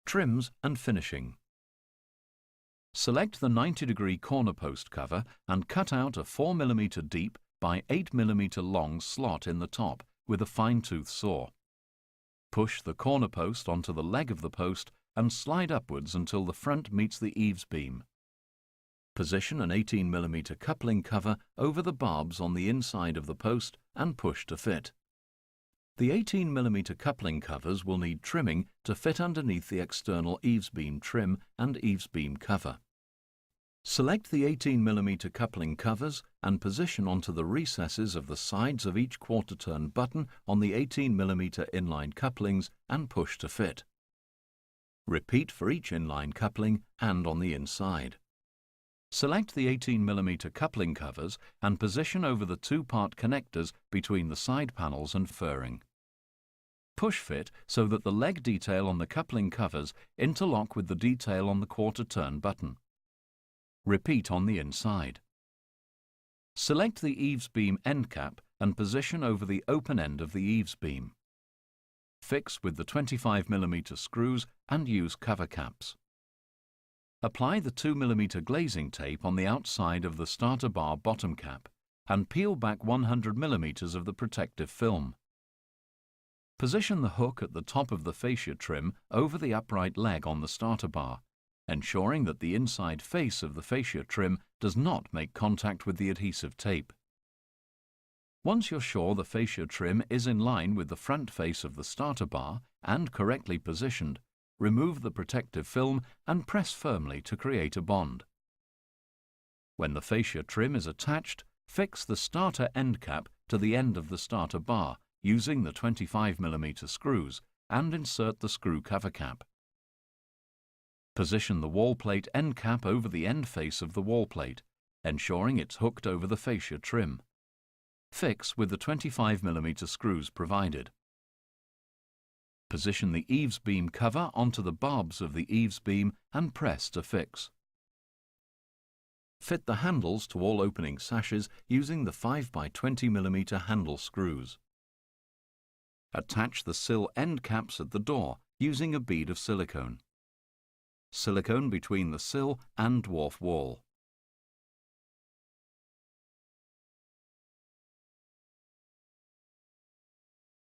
Trims and finishing. Select the 90-degree corner post cover and cut out a 4 mm deep by 8 mm long slot in the top with a fine-tooth saw. Push the corner post onto the leg of the post and slide upwards until the front meets the eaves beam. Position an 18 mm coupling cover over the barbs on the inside of the post and push to fit. The 18 mm coupling covers will need trimming to fit underneath the external eaves beam trim and eaves beam cover. Select the 18 mm coupling covers and position onto the recesses of the sides of each quarter-turn button on the 18 mm inline couplings and push to fit. Repeat for each inline coupling and on the inside. Select the 18 mm coupling covers and position over the two-part connectors between the side panels and furring. Push fit so that the leg detail on the coupling covers interlock with the detail on the quarter-turn button. Repeat on the inside. Select the eaves beam end cap and position over the open end of the eaves beam. Fix with the 25 mm screws and use cover caps. Apply the 2 mm glazing tape on the outside of the starter bar bottom cap and peel back 100 mm of the protective film. Position the hook at the top of the fascia trim over the upright leg on the starter bar, ensuring that the inside face of the fascia trim does not make contact with the adhesive tape. Once you're sure the fascia trim is in line with the front face of the starter bar and correctly positioned, remove the protective film and press firmly to create a bond. When the fascia trim is attached, fix the starter end cap to the end of the starter bar using the 25 mm screws and insert the screw cover cap. Position the wall plate end cap over the end face of the wall plate, ensuring it's hooked over the fascia trim. Fix with the 25 mm screws provided. Position the eaves beam cover onto the barbs of the eaves beam and press to fix. Fit the handles to all opening sashes using the 5 by 20 mm handle screws. Attach the sill end caps at the door using a bead of silicone. Silicone between the sill and dwarf wall.